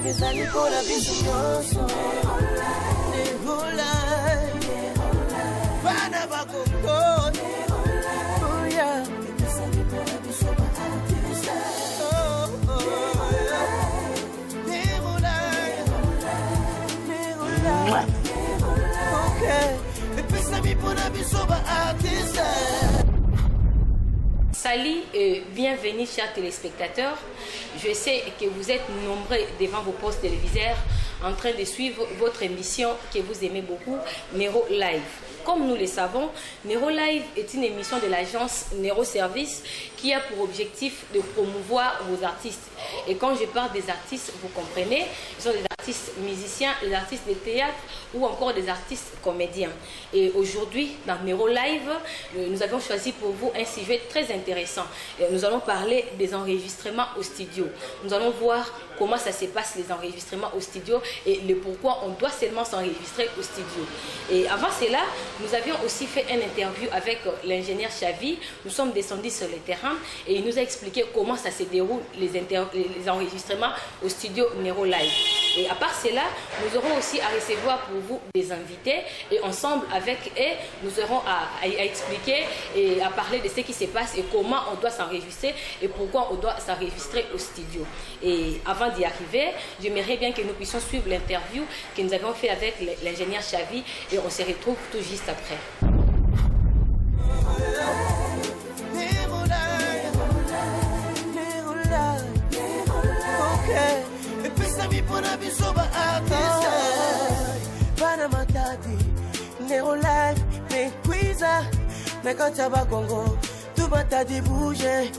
live ezali mpona biso nyonso. Nero live bana bakongo. Oh yeah. Ezali mpona biso baartiste. Nero live. Nero live. Okay. Ezali mpona biso baartiste. Salut et bienvenue chers téléspectateurs. Je sais que vous êtes nombreux devant vos postes téléviseurs en train de suivre votre émission que vous aimez beaucoup, Nero Live. Comme nous le savons, Nero Live est une émission de l'agence Nero Service qui a pour objectif de promouvoir vos artistes. Et quand je parle des artistes, vous comprenez, ils sont des artistes musiciens, des artistes de théâtre ou encore des artistes comédiens. Et aujourd'hui, dans Nero Live, nous avons choisi pour vous un sujet très intéressant. Nous allons parler des enregistrements au studio. Nous allons voir comment ça se passe les enregistrements au studio et le pourquoi on doit seulement s'enregistrer au studio. Et avant cela, nous avions aussi fait une interview avec l'ingénieur Chavi. Nous sommes descendus sur le terrain et il nous a expliqué comment ça se déroule les enregistrements au studio Nero Live. Et à part cela, nous aurons aussi à recevoir pour vous des invités et ensemble avec eux, nous aurons à expliquer et à parler de ce qui se passe et comment on doit s'enregistrer et pourquoi on doit s'enregistrer au studio. Et avant d'y arriver, j'aimerais bien que nous puissions suivre l'interview que nous avons fait avec l'ingénieur Chavi et on se retrouve tout juste après. Nero Live, mais quiza, mais quand tu vas Congo, tout va t'a dit bouger,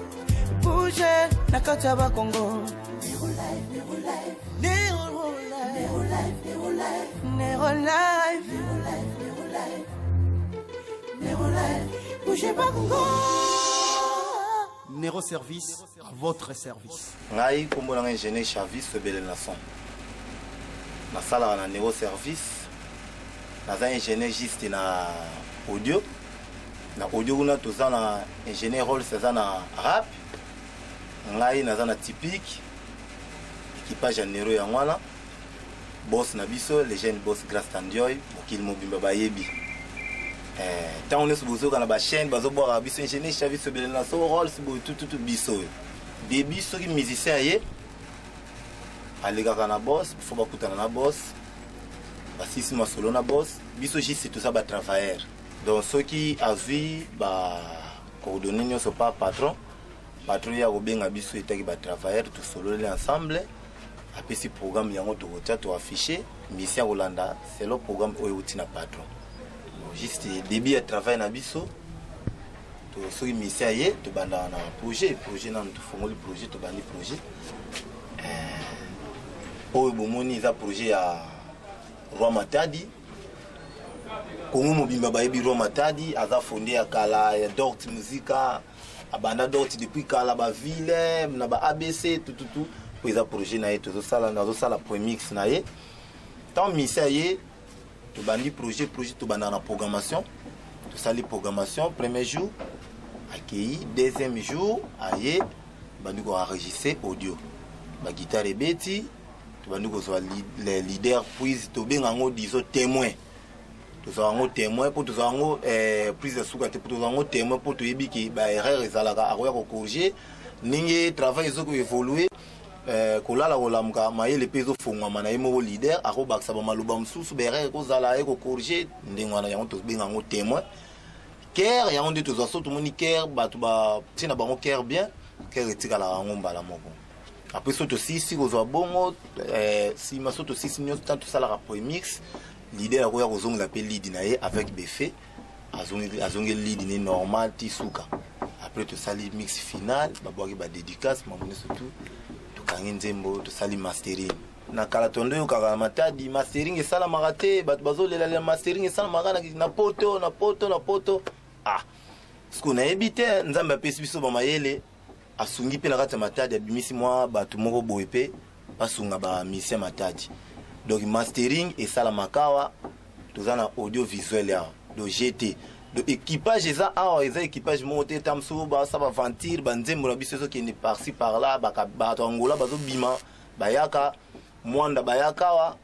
bouger, quand tu vas Congo. Nero Live, Nero Live, Nero Live, Nero Live, Nero Live, Nero Live, Nero Live, Nero Live, bougez pas Congo. Nero Service, à votre service. Ngai kombo na ingénieur Chavis Sebele Nasson. Na sala na Nero Service. Naza ingénieur juste na audio. Na audio kuna toza na ingénieur rôle ça na rap. Ngai naza na typique. Équipage ya Nero ya ngwana. Boss na biso, les jeunes boss grâce Tandioy, bokil mobimba bayebi. Tant on est sur bozo kana ba chaîne bazo boire biso ingénieur Chavis Sebele Nasson rôle tout biso. Début soki musicien yé. Alega kana boss, faut ba kutana na boss. Si c'est solo na boss, biso juste tout ça ba travailleur. Donc ceux qui a vu ba coordonner nous sont pas patron. Patron ya obenga biso etaki ba travailleur tout solo ensemble. Après ce programme yango to kotia to afficher mission Rolanda, c'est le programme oyo na patron. Juste début à travail na biso. To ceux qui mission yé to banda na projet na to fongoli projet to bandi projet. Oyo bomoni za projet ya Roi Matadi Kongo mobimba bayebi Roi Matadi aza fondé à kala ya Dort Musica abanda Dort depuis kala ba ville na ba ABC tout pour les projets na yeto zo sala premix na ye tant misa ye to bandi projet to banda na programmation to sali programmation premier jour accueilli deuxième jour aye bandi ko enregistrer audio ba guitare et beti nous sommes les leaders puis to bengango disons témoins to zango témoins pour to zango prise de soukate pour to zango témoins pour to yebiki ba erreur ezalaka akoya ko corriger ninge travail ezoko évoluer kolala kolamuka mayele pezo fongwa na yemo leader ako baksa ba maluba msusu ba erreur ko zala ko corriger ndengwana yango to bengango témoins cœur yango de to zaso to moni cœur batu ba tina bango cœur bien cœur etikala ngo mbala moko. Après soto sisi kozwa bongo si masoto sisi nyo tant ça la remix l'idée ya kozonga l'appel lead nae avec Beffé azongi lead ni normal tisuka après to sali mix final babwaki ba dédicace mamone surtout to kangi nzembo to sali mastering na kala tondo yo kaka matadi mastering esala marate bat bazolela la mastering esala magana na poto ah ce qu'on a évité nzamba pesi biso ba mayele asungi pe la kata matadi abimisi mwa batu moko boepe basunga ba mission matadi donc mastering et sala makawa tozana audio visuel ya do GT do équipage eza awa eza équipage monté tamso ba ça va ventir ba nzembo na biso qui ne par-ci par là ba to angola bazo bima bayaka Mwanda bayakawa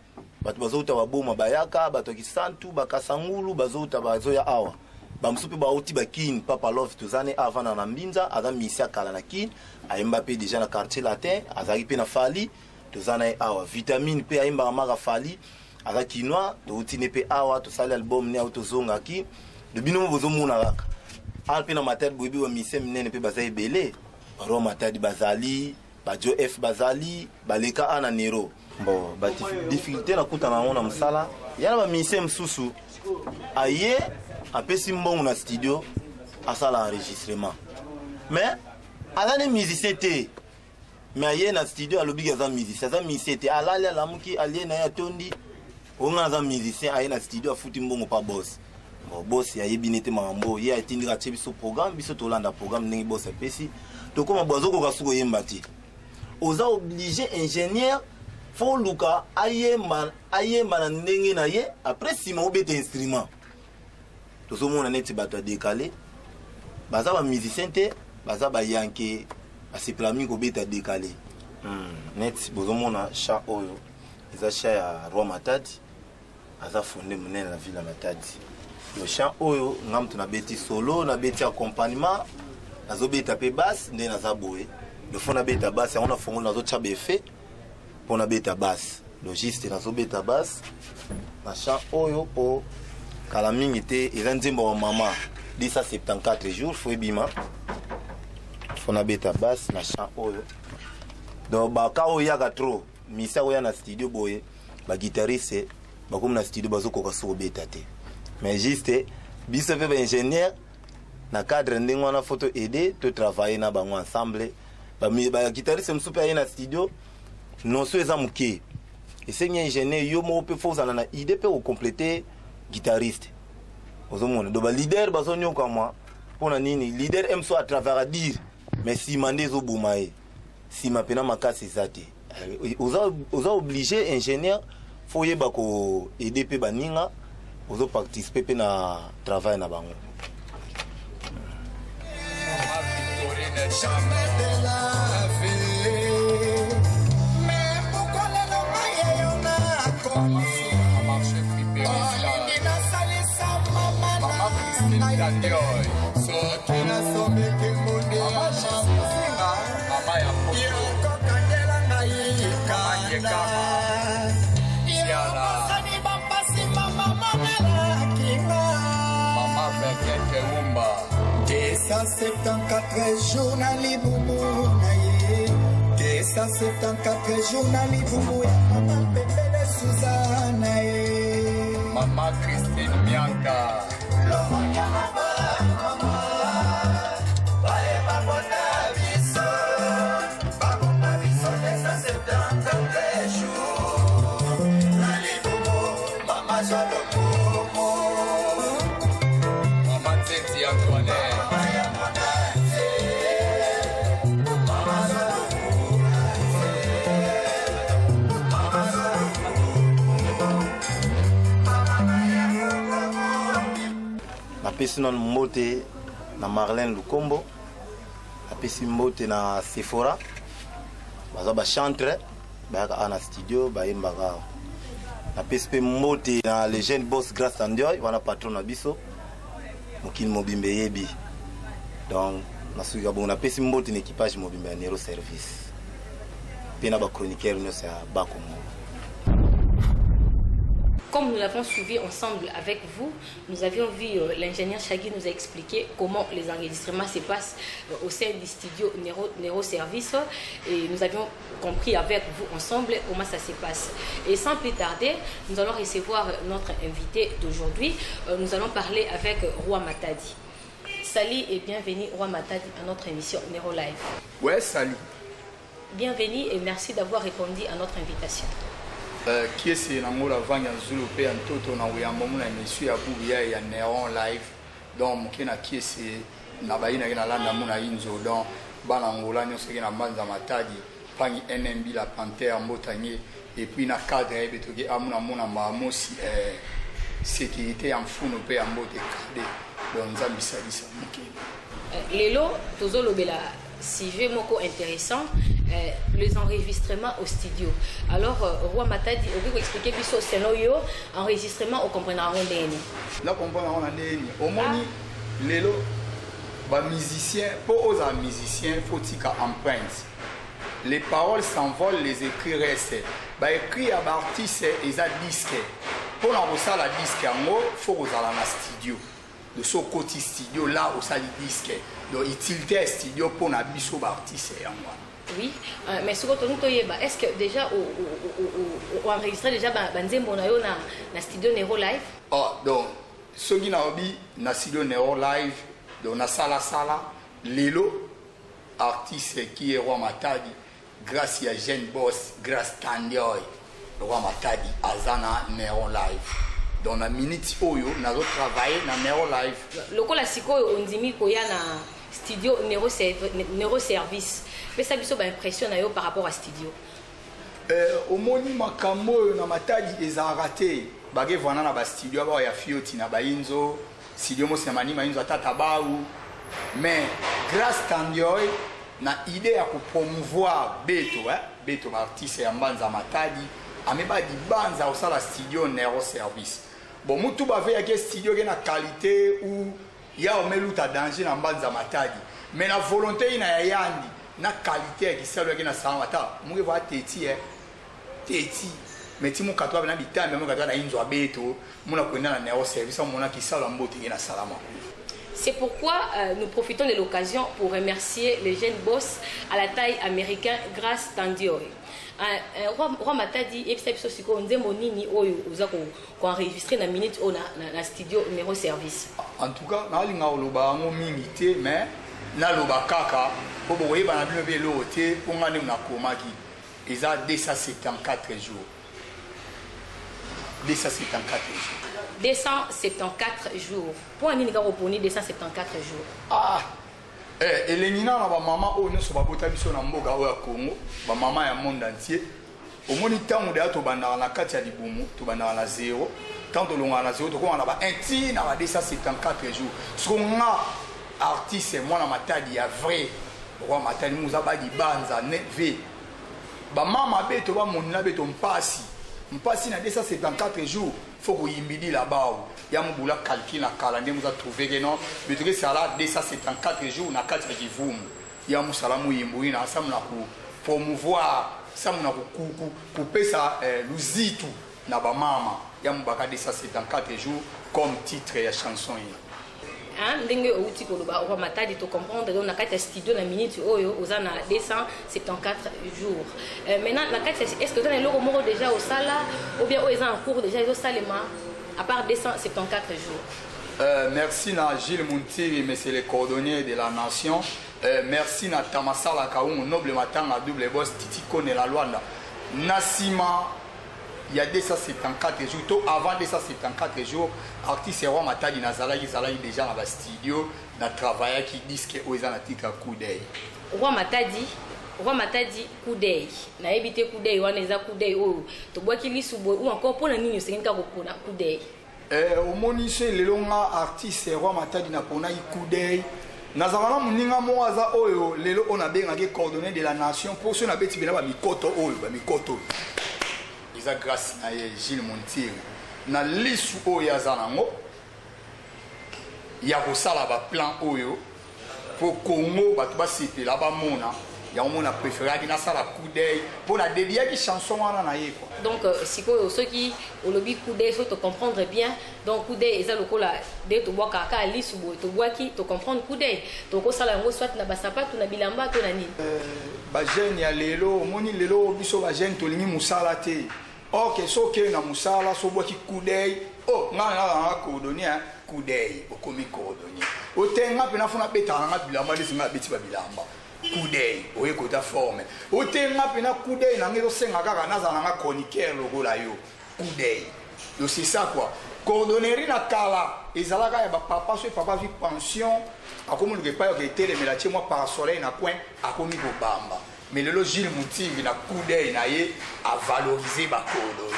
bato bazouta baboma bayaka bato kisantu bakasangulu bazouta bazoya awa bamusupe bauti bakini papa love tozane avant na mbinza aza misia kala na kin ayemba pe déjà na quartier latin azaki pe na fali tozana awa vitamine pe ayemba maka fali aza kinwa touti ne pe awa tosali album ne auto zonga ki de binomo bozomuna kaka al pe na mater boyebi wa misia minene pe baza ebele baro matadi bazali bajo f bazali baleka ana nero bon ba difficulté na kuta na mona musala yana ba misia msusu aye apesi mbongo na studio asala enregistrement mais alane musicien te mais aye na studio alobi za musicien te alali alamuki alie na ya tondi onga za musicien aye na studio afuti mbongo pa boss bon boss ya yebini te mambo ye atindika biso programme biso tolanda programme ndenge boss apesi to koma bozoko kasuko yemba ti oza obligé ingénieur faut luka ayemba na ndenge na ye après sima obeta instrument tozomona neti bato décalé baza ba musicien te baza ba yanke asepelami kobeta décalé neti bozomona cha oyo eza cha ya Roi Matadi aza fondé monene na ville ya Matadi le cha oyo ngam tuna beti solo na beti accompagnement nazobeta pe basse nde naza boye le fond na beta basse on a fongo nazo cha befe pour na beta basse logiste nazobeta basse na cha oyo po kala mingi te eza nzembo wa mama 174 jours fo ebima fo na beta basse na cha oyo donc baka oyo yaka trop misa oyo na studio boye ba guitariste bakomi na studio bazokoka so beta te mais juste biso pe ba ingénieur na cadre ndenge wana photo aider to travailler na bango ensemble ba guitariste msupe aye na studio non so eza muke esengi ingénieur yo mo pe fo zana na idée pe ko compléter guitariste ozomona do ba leader bazonyoka moi pona nini leader aime so à travers à dire mais si mandé zo bomaye si mapena makasi zate oza obligé ingénieur faut yeba ko aider pe baninga ozo participer pe na travail na bango Ça 74 jours na libumu na ye 74 jours na libumu ya mama Pepele Suzana ye Mama Christine Mianka apesi non mbote na Marlène Lukombo apesi mbote na Sephora baza ba chantre bayaka ana studio bayembaka apesi pe mbote na le jeune boss Grâce Andioy wana patron na biso mokili mobimbe yebi donc nasuka bon apesi mbote na équipage mobimbe ya Nero Service pe na ba chroniqueur nyonso ya Bakongo. Comme nous l'avons suivi ensemble avec vous, nous avions vu, l'ingénieur Chagui nous a expliqué comment les enregistrements se passent au sein du studio Nero Service et nous avions compris avec vous ensemble comment ça se passe. Et sans plus tarder, nous allons recevoir notre invité d'aujourd'hui. Nous allons parler avec Roi Matadi. Salut et bienvenue Roi Matadi à notre émission Nero Live. Ouais, salut. Bienvenue et merci d'avoir répondu à notre invitation. Qui est Namola Vanya Zulu Pe Antoto na Wiyamomuna monsieur Abuya ya Nero Live donc mokena qui est Nabaina na landa muna inzo donc bana ngola nyonso na manza Matadi pangi NMB la Panthère Mbotanye et puis na cadre ebetoki amuna muna mamosi sécurité en funo pe ambote kade donc nzambi salisa mokena lelo tozolobela sujet moko intéressant, les enregistrements au studio. Alors, Roi Matadi, on peut expliquer plus au scénario, enregistrement, on comprendra en déni. Là, on comprend en déni. Au moins, les musiciens, pour aux musiciens, il faut qu'ils empruntent. Les paroles s'envolent, les écrits restent. Écrit à l'artiste, ils ont disque. Pour enregistrer la disque, il faut qu'ils aient un studio. De ce côté studio, là où ça les disque. Donc, il un studio pour un biseau d'artiste. Oui, mais ce que est-ce que déjà, on enregistre déjà dans studio Nero Live? Donc, ce qui n'a pas dans studio Nero Live, dans la sala, Lelo, artiste qui est Roi Matadi, grâce à Jeune Boss, grâce à Tandioy, Roi Matadi, Azana Nero Live. Dans la minute où nous avons travaillé dans Nero Live. Le classique, on dit qu'il y a un studio Nero Service. Mais ça a une impression par rapport à studio. Au moment où nous avons Matadi, ils ont raté. Bagé voilà na ba studio ba ya fioti na ba inzo studio mo semani ma inzo tata ba ou mais grâce Tandioy na idée à promouvoir beto artiste ya Mbanza Matadi ameba di banza au sala studio Nero Service bon mutu ba ve ya ke studio ke na qualité ou ya o meluta danger na Mbanza Matadi mais la volonté ina ya yandi na qualité ki sala ke na sala mata mu ke va teti mais si mon cadeau na bitan mais mon cadeau na inzo abeto mon akwenda na Nero Service mon na kisala mbote na salama. C'est pourquoi nous profitons de l'occasion pour remercier les jeunes boss à la taille américaine grâce Tandioy. Roi Matadi et puis ça siko nzembo nini oyo uza ko enregistrer na minute na studio Nero Service. En tout cas na linga oloba ngo mingi mais na loba kaka po boye bana bino be lote po ngane na komaki eza 274 jours. 274 jours. 274 jours. Pour un ingaro pour 274 jours. Ah! Et les nina na ba maman o ne so ba bota biso na mboka o ya Congo, ba maman ya monde entier. Au moni tango de to banda na kati ya libumu, to banda na zéro. Tant to longa na zéro to ko na ba inti na ba 274 jours. Ce qu'on a artiste moi na Matadi ya vrai. Roi Matadi muza ba di banza ne ve. Ba mama beto ba monina beto mpasi. Mpasi na 274 jours, il faut que yimbidi là-bas. Il y a un calcul na calendrier, vous avez trouvé que non, mais tu sais là 274 jours na 4 jours. Il y a un salamu yimboui na ça na promouvoir, ça na couper ça luzitu na ba mama. Il y a un baka 274 jours comme titre de la chanson. Ndenge outi koloba Roi Matadi to comprendre on a 4 studio na minute oyo ozana 274 jours. Maintenant la 4 est-ce que vous avez le mot déjà au sala ou bien aux en cours déjà au salema à part 274 jours. Merci na Gilles Muntiri monsieur le cordonnier de la nation. Merci na Tamasala Kaou noble matanga double boss Titi Kone la Luanda. Nasima il y a 274 jours, tôt avant 274 jours, artiste Roi Matadi Nazalaki déjà dans le studio, dans le travail qui disent que aux anatiques coup d'œil. Roi Matadi coup d'œil. Na évité coup d'œil, on a coup d'œil. Oh, tu vois qu'il est ou encore pour la ligne, c'est un coup d'œil. Au moniche les longs artistes Roi Matadi na pona coup d'œil. Nazalana muninga moaza oyo lelo on a bien les coordonnées de la nation pour ceux na beti bela ba mikoto oyo ba mikoto. Grâce à Gilles Montiri na lisu oyo azanango ya kosala ba plan oyo pour Congo bato basepela bamona yango mona préféré na sala coup d'œil pour la dédier qui chanson wana na ye quoi. Donc siko ceux qui au lobby coup d'œil faut te comprendre bien donc coup d'œil eza lokola de to boka ka lisu boy to boki to comprendre coup d'œil to ko sala yango soit na basapatu na bilamba to na nini ba jeune ya lelo moni lelo biso ba jeune to lingi musala te. Ok, so que na musala so boki coup d'œil. Oh, nga coordonner coup d'œil, okomi coordonner. Otenga pena funa beta nga bilamba lesinga beti ba bilamba. Coup d'œil, oye kota forme. Otenga pena coup d'œil na ngezo senga kaka naza nga chroniqueur logo la yo. Coup d'œil. Donc c'est ça quoi. Coordonner na kala, ezalaka ya ba papa so papa vi pension, akomi le pas que télé mais la moi par soleil na coin, akomi bo bamba. Mais le Gilles Moutiri na coup d'œil na ye a valoriser ba coordonner.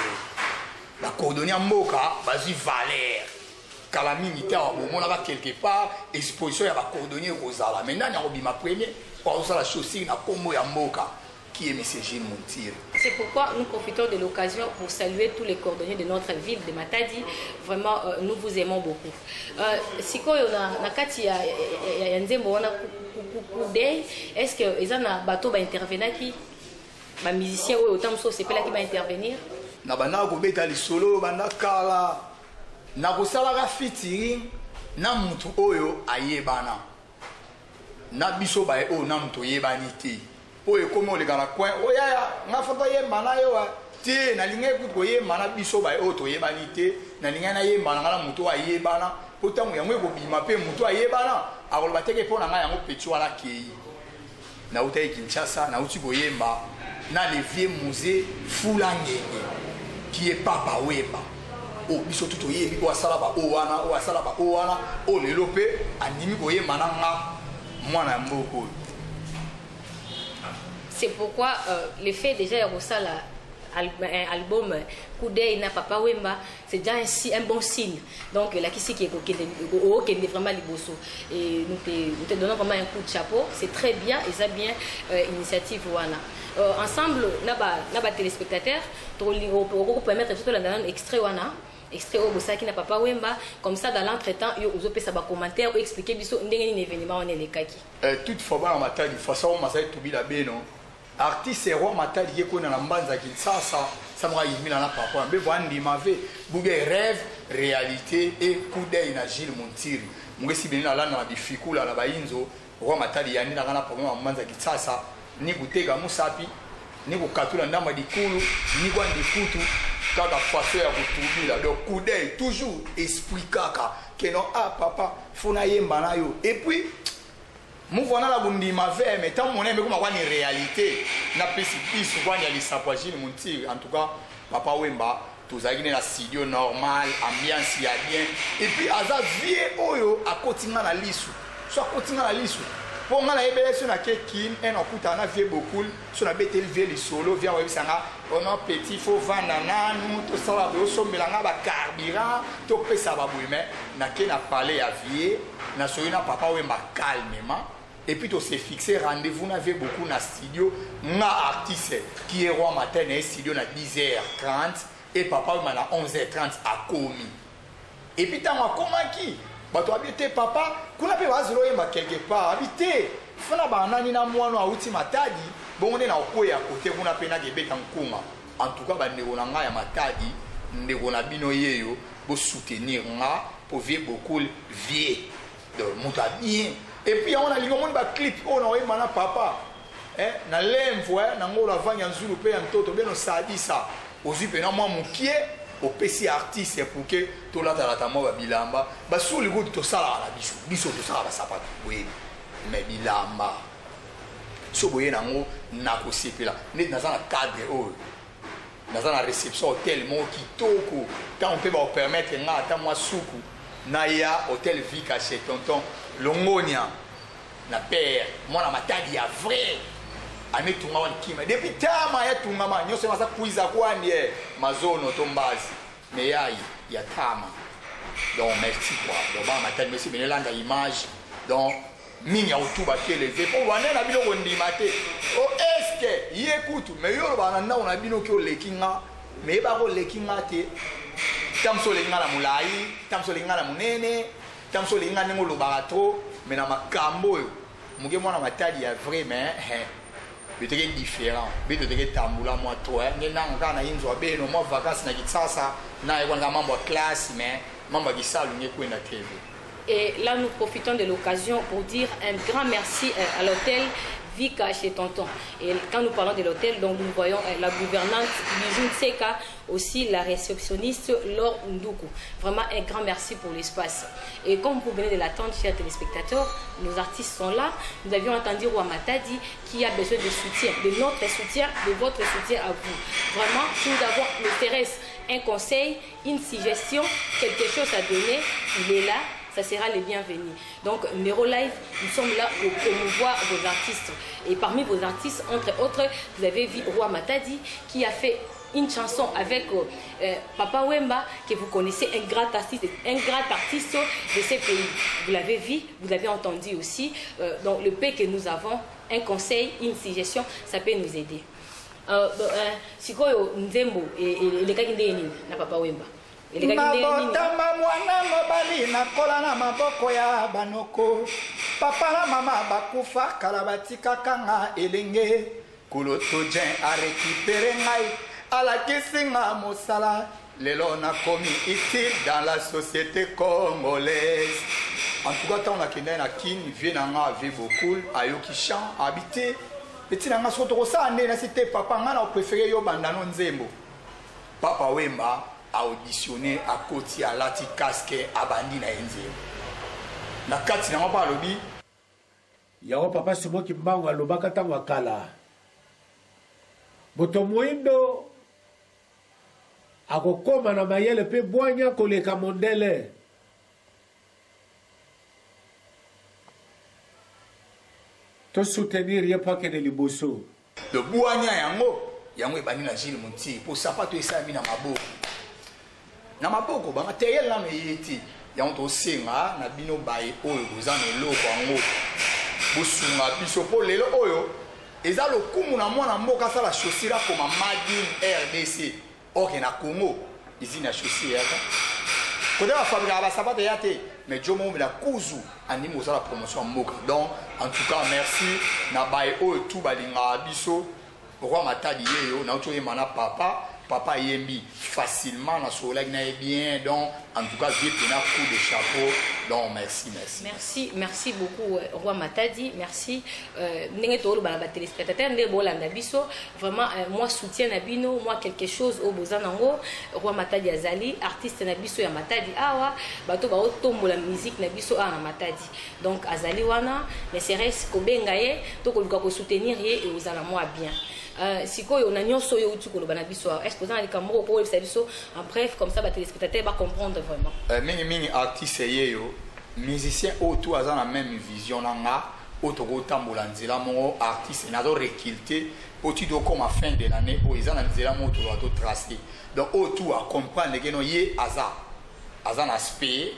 La coordonner en moka, vas-y valeur. Calamité au moment là quelque part exposition ya ba coordonner aux ala. Maintenant na obima premier pourquoi ça la chaussure na combo ya mboka qui est monsieur Gilles Montiri. C'est pourquoi nous profitons de l'occasion pour saluer tous les cordonniers de notre ville de Matadi. Vraiment, nous vous aimons beaucoup. Sikoyo na kati ya nzembo wana kudei, est-ce que ils ont un bateau va intervenir qui ba musicien ou autant so c'est là qui va intervenir? Na bana ko beta li solo bana kala na ko sala ga featuring na mutu oyo ayebana. Na biso ba o na mutu yebani te. Oyo komo le kana coin oya nga foto yemba na yo te na linga ku yemba na biso ba o to yebani te na linga na yemba na mutu ayebana potamu yango ko bima pe mutu ayebana akoloba teke pona nga yango petu ala kei na utai Kinshasa na uti boyemba na le vieux musée Fulangenge qui est Papa Wemba o biso tuto yebi o asala ba o wana o lelo pe animi boyemba na nga mwana mboko. C'est pourquoi le fait déjà de un album Koudei na Papa Wemba, c'est déjà un bon signe. Donc là qui est vraiment liboso. Et nous te donnons vraiment un coup de chapeau. C'est très bien et ça bien initiative wana. Ensemble, naba téléspectateurs, pour permettre tout un extrait wana. Extrait au Bosaki na Papa Wemba, comme ça dans l'entretemps, vous avez fait commentaire ou expliquer biso ndenge ni événement on est les kaki. Toutefois dans ma taille, façon ma taille to bi la beno. Artiste roi matal yeko na mbanza Kinshasa samra yimila na papa mbe vandi mave buge rêve réalité et Koudei na Gilles Montiri ngesi benina la na bifikula la bayinzo roi matal yani na kana problème mbanza Kinshasa ni kuteka musapi ni kukatula ndama dikulu ni kwa ndikutu kaka façon ya kutubila donc Koudei toujours esprit kaka que non ah papa fona yemba na yo et puis Mouvona la bundi ma ve mais tant mon aime comme quoi une réalité na précipice souvent il y a les sapagines Montiri en tout cas Papa Wemba tous agine na studio normal ambiance ya bien et puis aza vie oyo a continuer na lisu soit continuer na lisu pour nga na ebele sur na kekin en okuta na vie beaucoup sur na betel vie les solo vient wa bisanga on a petit faut vendre nanu to sala be osombela nga ba carburant to pesa ba mais na ke na parler ya vie na soina Papa Wemba calmement. Et puis on s'est fixé rendez-vous, on avait beaucoup dans le studio. Un artiste qui est roi matin dans le studio à 10h30 et papa à 11h30 à Komi. Et puis quand on a commencé, tu as habité papa, qu'on a pu voir quelque part, habité. Il faut que na moi na uti matadi, bon on est na okoya côté on a pena gebeta nkuma. En tout cas ba ndeko na nga ya matadi, ndeko na bino yeyo, bo soutenir nga pour vivre beaucoup vie. Donc monta bien. Et puis on a les moments de clip on a eu mana papa na lemvo na ngola vanya nzulu pe ya mtoto beno sadisa ozipe na mwa mukie au PC artiste pour que to la ta mo ba bilamba ba sous le goût to sala la biso to sala ba sapato oui mais bilamba so boye na ngo na ko sepela net na za na cadre o na za na réception hôtel mo kitoko tant on peut ba permettre nga ta moi suku na ya hôtel Vika chez tonton Longonia na père moi na matadi ya vrai ane tunga wan kima depuis tama ya tunga ma nyose masa kuiza kwani mazono tombazi mais ya tama donc merci quoi donc ba matadi merci benelanga image donc mingi autoba télévé pour wana na bino kondimate o est-ce que yekutu mais yo ba na ona bino ki o lekinga mais ba ko lekinga te tamso lenga la mulai tamso lenga la munene tamso lenga ngo lo barato mais na makambo muge mwana matadi ya vrai mais biteke différent biteke tambula moi toi ngena ngana inzo beno moi vacances na Kinshasa na yekwana mambo classe mais mambo gisalu ngekwenda TV. Et là nous profitons de l'occasion pour dire un grand merci à l'hôtel Vika chez Tonton. Et quand nous parlons de l'hôtel, donc nous voyons la gouvernante Bijou Tseka, aussi la réceptionniste Laure Ndoukou. Vraiment un grand merci pour l'espace. Et comme vous venez de l'attendre, chers téléspectateurs, nos artistes sont là. Nous avions entendu Roi Matadi qui a besoin de soutien, de notre soutien, de votre soutien à vous. Vraiment, si nous avons l'intéresse, un conseil, une suggestion, quelque chose à donner, il est là. Ça sera les bienvenus. Donc, Mero Live, nous sommes là pour promouvoir vos artistes. Et parmi vos artistes, entre autres, vous avez vu Roi Matadi qui a fait une chanson avec Papa Wemba, que vous connaissez, un grand artiste de ces pays. Vous l'avez vu, vous l'avez entendu aussi. Donc, le paix que nous avons un conseil, une suggestion, ça peut nous aider. Sikoyo Nzembo et les Kakindé na Papa Wemba. Nabotama mwana mobali nakola na maboko ya banoko papa na mama bakufa kala batikaka nga elenge kuloto jen arekipere ngai alakisi nga mosala lelo nakomi utile dans la société congolaise. En tout cas, tant que na kin vient nga avec beaucoup ayoki chant habité petit nga soto ça na cité papa nga na préféré yo bandano Nzembo Papa Wemba a auditionné à côté à lati casque abandi na Nzembo na kati na pa lobi yango papa simo kimbango alobaka tango akala moto mwindo akokoma na mayele pe bwanya koleka mondele to soutenir ye pa kene liboso le bwanya yango ebani na Gilles Monti pour sapato esami na maboko banga teyel na meyeti yango to senga na bino baye oyo bozana eloko yango bosunga biso po lelo oyo eza lokumu na mwana mboka sala chaussure comme Made in RDC ok na Congo izini ya chaussure yaka kode ba fabrique ba sapato yate mais jomo la kuzu animo la promotion mboka. Donc en tout cas merci na baye oyo tout balinga biso roi matadi yeyo na oto yemana papa yembi facilement na sola na bien. Donc en tout cas j'ai pena coup de chapeau. Donc merci beaucoup roi Matadi, merci ndenge to ba téléspectateurs ndé bolanda biso vraiment moi soutien na bino moi quelque chose au bozanango roi Matadi azali artiste na biso ya Matadi awa bato ba otombola musique na biso na Matadi. Donc azali wana mais serait ko bengaye to ko luka ko soutenir ye et ozala moi bien. Sikoyo na nyonso yo uti ko lobana biso exposant les cameras ko website biso en bref comme ça ba téléspectateurs ba comprendre vraiment mingi artiste yeyo musicien autour à la même vision nanga autour tambola nzela mo artiste na do requilté petit do comme à fin de l'année o izana nzela mo autour do tracé donc autour à comprendre que no ye aza na aspect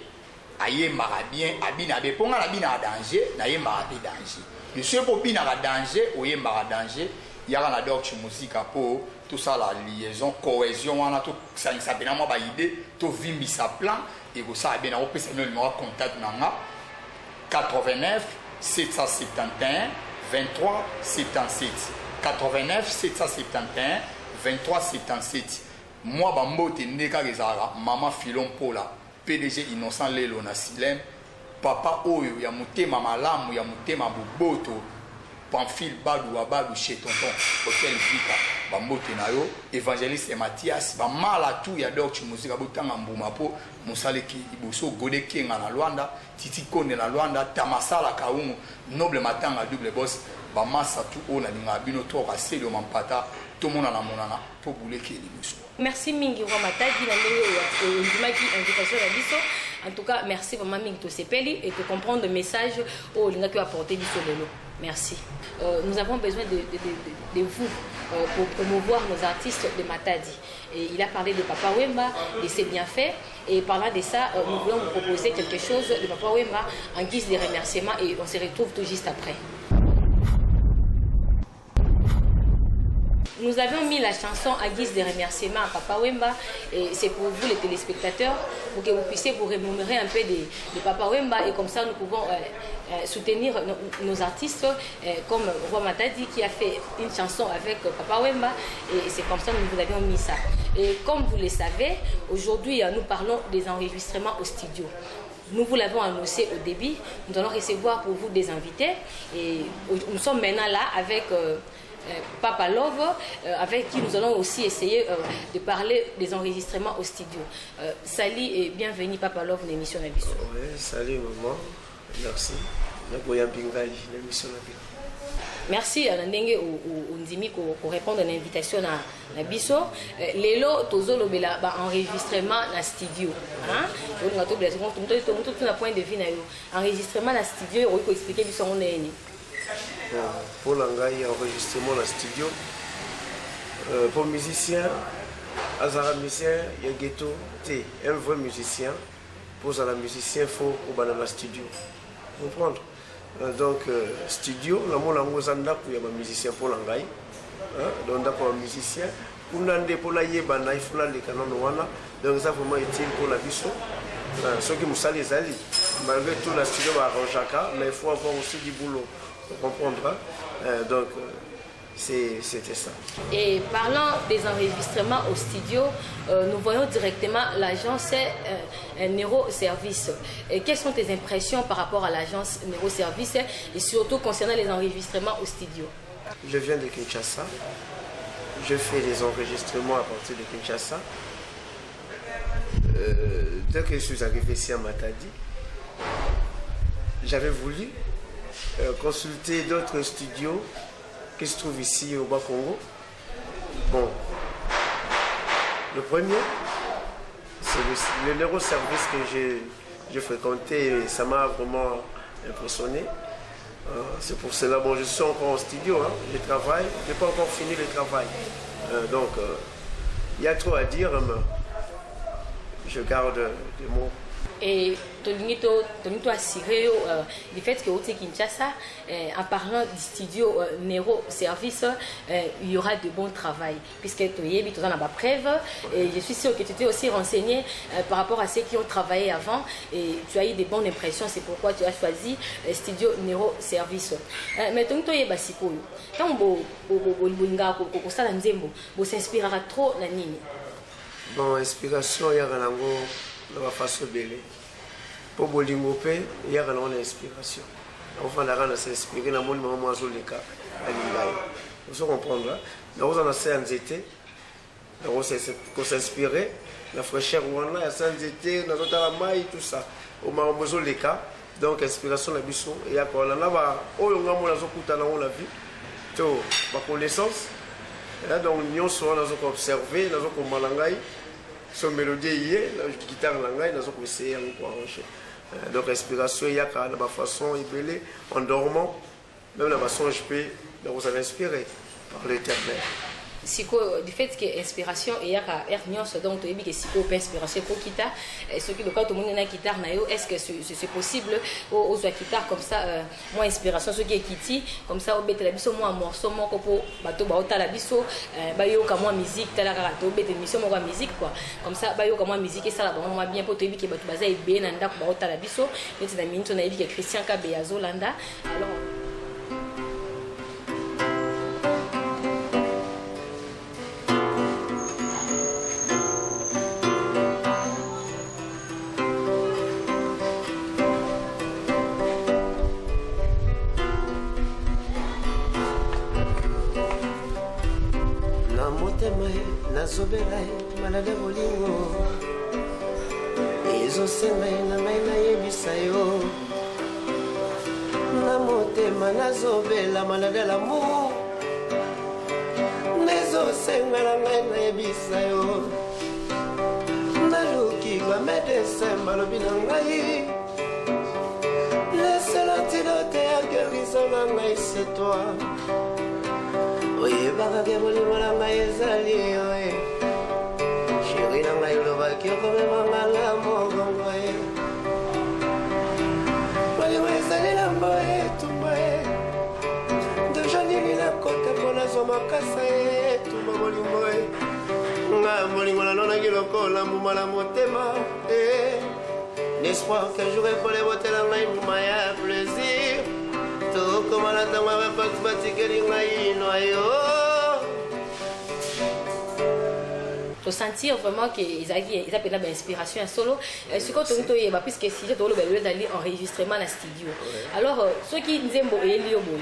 aye mara bien abina be ponga na bina danger na ye mara be danger le seul pour bina danger o ye mara danger yaka na doc musique po tout ça la liaison cohésion wana to ça bena mo ba idée to vimbi sa plan et vous savez bien on peut se numéro contact nanga 89 771 23 77 89 771 23 77. Moi bambote ndeka gezara mama Filon Pola PDG Innocent Lelo na Silem papa oyo ya mutema malamu ya mutema boboto Pamphile Badou chez tonton Hôtel Vika bambote na yo évangéliste Mathias ba mala tout ya doc musique botanga mbuma po musaleki iboso gode kenga na Luanda titi konde na Luanda tamasala kaungu noble matanga double boss ba masa tout ona ninga bino to raselo mampata to mona na monana po buleki liboso. Merci mingi roi Matadi na ndenge ondimaki invitation na biso. En tout cas merci vraiment mingi to sepeli et de comprendre le message au linga que apporter biso lelo. Merci. Nous avons besoin de vous pour promouvoir nos artistes de Matadi. Et il a parlé de Papa Wemba, de ses bienfaits. Et parlant de ça, nous voulons vous proposer quelque chose de Papa Wemba en guise de remerciement. Et on se retrouve tout juste après. Nous avions mis la chanson à guise de remerciement à Papa Wemba et c'est pour vous les téléspectateurs pour que vous puissiez vous remémorer un peu de Papa Wemba et comme ça nous pouvons soutenir nos artistes comme Roi Matadi qui a fait une chanson avec Papa Wemba et c'est comme ça que nous vous avions mis ça. Et comme vous le savez, aujourd'hui nous parlons des enregistrements au studio. Nous vous l'avons annoncé au début, nous allons recevoir pour vous des invités et nous sommes maintenant là avec Papa Love, avec qui nous allons aussi essayer de parler des enregistrements au studio. Salut et bienvenue Papa Love, l'émission Nabiso. Oui, salut maman, merci. Merci à Ndenge Ndimi pour répondre à l'invitation à Nabiso. Lelo tozolo bela ba enregistrement na studio. Hein? On a tout un point de vue na yo. Enregistrement na studio, on peut expliquer biso on est pour l'engager enregistrement dans le studio pour musicien azara musicien il y a ghetto un vrai musicien pour la musicien faut au dans le studio comprendre Donc studio la mona ngozanda ku ya ba musicien pour l'angai donc d'accord musicien kunande pour la yeba na ifula le canon wana donc ça vraiment utile pour la biso ceux qui musali ezali malgré tout la studio va arrangeaka mais il faut avoir aussi du boulot pour comprendre donc c'était ça. Et parlant des enregistrements au studio, nous voyons directement l'agence Nero Service. Et quelles sont tes impressions par rapport à l'agence Nero Service et surtout concernant les enregistrements au studio? Je viens de Kinshasa. Je fais des enregistrements à partir de Kinshasa. Dès que je suis arrivé ici à Matadi, j'avais voulu consulter d'autres studios qui se trouve ici au Bas-Congo. Bon, le premier, c'est le Nero Service que j'ai fréquenté et ça m'a vraiment impressionné. C'est pour cela, bon, je suis encore en studio, hein, je travaille, je n'ai pas encore fini le travail. Donc, il y a trop à dire, mais je garde des mots. Et Tonito assuré du fait que au Kinshasa, en parlant du studio Nero Service, il y aura de bons travail. Puisque tu as la preuve, et je suis sûre que tu t'es aussi renseigné par rapport à ceux qui ont travaillé avant, et tu as eu de bonnes impressions, c'est pourquoi tu as choisi le studio Nero Service. Mais Tonito Yebasiko, quand vous s'inspirera trop la nini? Bon, inspiration, il y a la façon de pour bolingo pe il y a une inspiration enfin la rana s'inspirer na moni maman azoleka alingai vous comprendre là vous en a été donc on s'inspirer la fraîcheur wana ya sanzete na tota la mai tout ça au maman azoleka donc inspiration la biso et ya ko na ba oyo ngamo na zokuta na la vie to ba connaissance là donc nyonso na zo observer na zo ko malangai son mélodie la guitare langai na zo ko essayer ko arranger. Donc respiration il y a de ma façon ébélée en dormant même la façon je peux vous avez inspiré par l'Éternel. Du fait que l'inspiration est à Ernios, donc tu as dit que si tu as inspiration pour guitare, ce qui le cas tout le monde a une guitare, est-ce que c'est possible aux guitares comme ça, moi inspiration, ce qui est kitty, comme ça au bête la biso, moi un morceau, moi pour bateau, baota la biso, bayo comme moi musique, t'as la carte, au bête émission, moi musique quoi, comme ça bayo comme moi musique et ça là, moi bien pour te dire que bateau basé est bien, nanda pour baota la biso, mais tu as mis ton avis que Christian Kabeyazo landa, alors. nazobela malade bolingo ezosenga na ngai nayebisa yo na motema nazobela malade l'amour nezosenga na ngai nayebisa yo naluki bamedecin balobi na ngai le seul antidote ya guérison na ngai c'est toi. Oye baka ke bolingo na ngai ezali oye sheri na ngai lobaki okomema ngala mogongo ye bolingo ezali na mboye etumba ye deja nini nakota mpo nazwa makasa ye etumba bolingo ye nga bolingo nanonaki lokola mbuma na motema l'espoir qu'un jour epole botela ngai mbuma ya plaisir tokoma na ntango ya bapaki batikeli ngai ino yo. Pour sentir vraiment qu'ils appellent l'inspiration solo, ce qu'on te dit, puisque si j'ai d'aller enregistrement dans le studio. Alors, ceux qui disent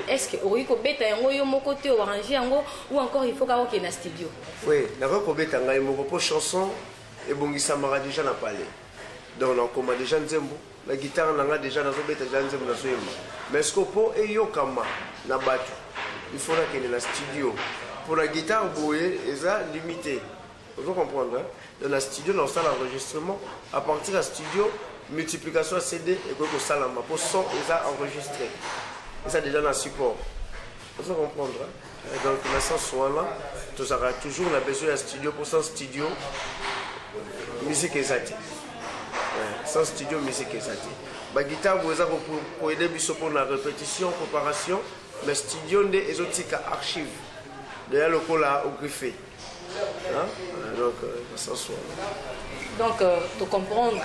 est-ce que Oriko beta yango mon côté arrangé ou encore il faut qu'il y ait un studio? Oui, d'abord pour beta ngai mon propre chanson et bongisa mara déjà n'a pas allé. Donc on commence déjà nzembo. La guitare n'a déjà dans beta déjà nzembo na soyema. Mais ce qu'on peut et yokama na batu. Il faudra qu'il y ait un studio. Pour la guitare boye, ça limité. Vous comprenez, hein? Dans le studio, dans le salle d'enregistrement, à partir du studio, multiplication à CD et que le salama pour son et ça enregistré. Et ça déjà dans le support. Vous comprenez, hein? Donc, dans ce sens là, tu auras toujours besoin d'un studio pour son studio, musique exacte. sans studio musique eza te baguitare eza koyede biso mpona répétition préparation mais studio nde ezotika archive deya lokola ogriffé donc donc to comprendre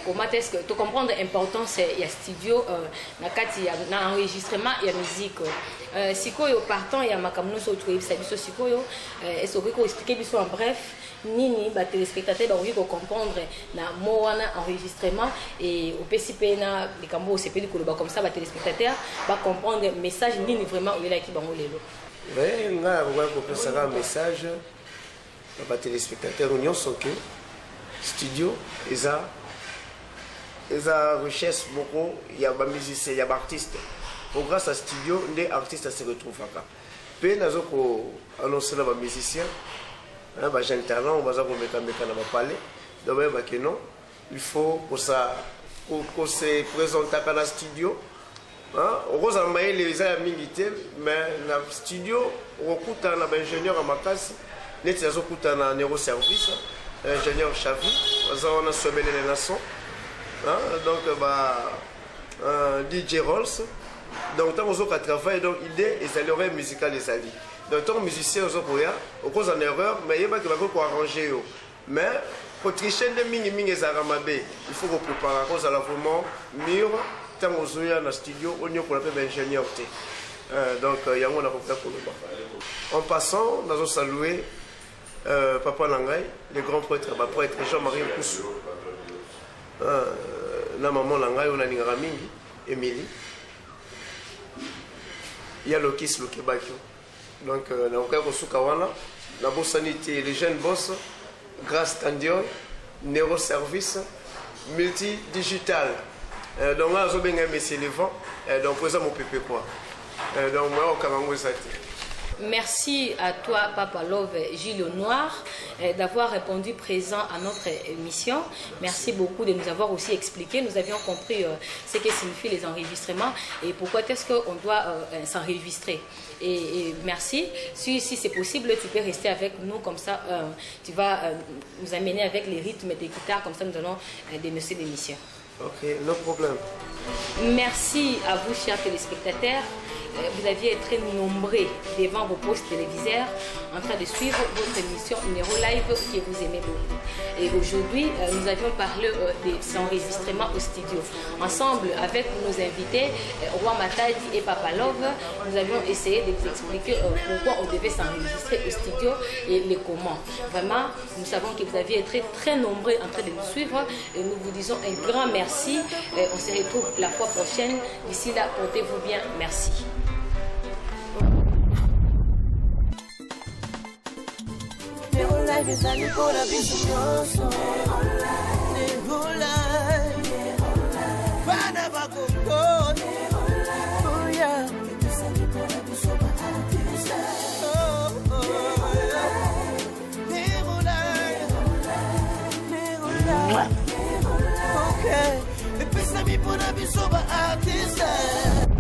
comment est-ce que to comprendre l'importance ya studio na kati ya na enregistrement ya musique sikoyo partant ya makambo nyonso toyebisa biso sikoyo est-ce que ko expliquer biso en bref nini ba téléspectateurs bakoki comprendre na mo wana enregistrement et opesi pe na likambo osepeli koloba comme ça ba téléspectateurs ba comprendre message nini vraiment oyelaki bango lelo nga nakoki kopesaka message na ba téléspectateurs nyonso ke studio eza richesse beaucoup ya ba musicien ya ba artiste pour grâce à studio nde artiste se retrouvaka pe nazo ko annoncer na ba musicien ba jeune talent baza ko meka na ba palais donc ba que non il faut que ça ko se présenter à la studio okoza mbaye les ya mingi te mais na studio okuta na ba ingénieur à makasi neti nazo kuta na neuroservice ingénieur Chavi baza wana sobelele na son donc DJ Rolls donc tant que travail donc idée et ça l'oreille musicale les alliés donc tant musicien aux autres au cause en erreur mais il va que va arranger mais pour tricher de mingi zaramabe il faut préparer cause à la vraiment mur tant aux dans le studio on y a pour l'appeler ingénieur donc il y a on a fait pour le en passant nous allons saluer Papa Nangai le grand prêtre Jean-Marie Poussou na maman Nangai on a ningara mingi Émilie il y a Lokis Lokebakio donc na okaya kosuka wana na bosanité les jeunes boss grâce Tandion neuroservice multi digital donc là zo benga monsieur Levant donc pour ça mon pépé quoi donc moi au Kamango ça. Merci à toi, Papa Love Gilles Noir, d'avoir répondu présent à notre émission. Merci beaucoup de nous avoir aussi expliqué. Nous avions compris ce que signifient les enregistrements et pourquoi est-ce qu'on doit s'enregistrer. Et merci. Si c'est possible, tu peux rester avec nous comme ça. Tu vas nous amener avec les rythmes des guitares, comme ça nous allons dénoncer l'émission. Ok, no problème. Merci à vous, chers téléspectateurs. Vous aviez été très nombreux devant vos postes téléviseurs en train de suivre votre émission numéro live que vous aimez beaucoup. Et aujourd'hui, nous avions parlé des enregistrements au studio. Ensemble avec nos invités, Roi Matadi et Papa Love, nous avions essayé de vous expliquer pourquoi on devait s'enregistrer au studio et les comment. Vraiment, nous savons que vous aviez été très nombreux en train de nous suivre et nous vous disons un grand merci. On se retrouve la fois prochaine. D'ici là, portez-vous bien. Merci. Life is a Nicola Bisoso. Okay, the best of me put up is over artist.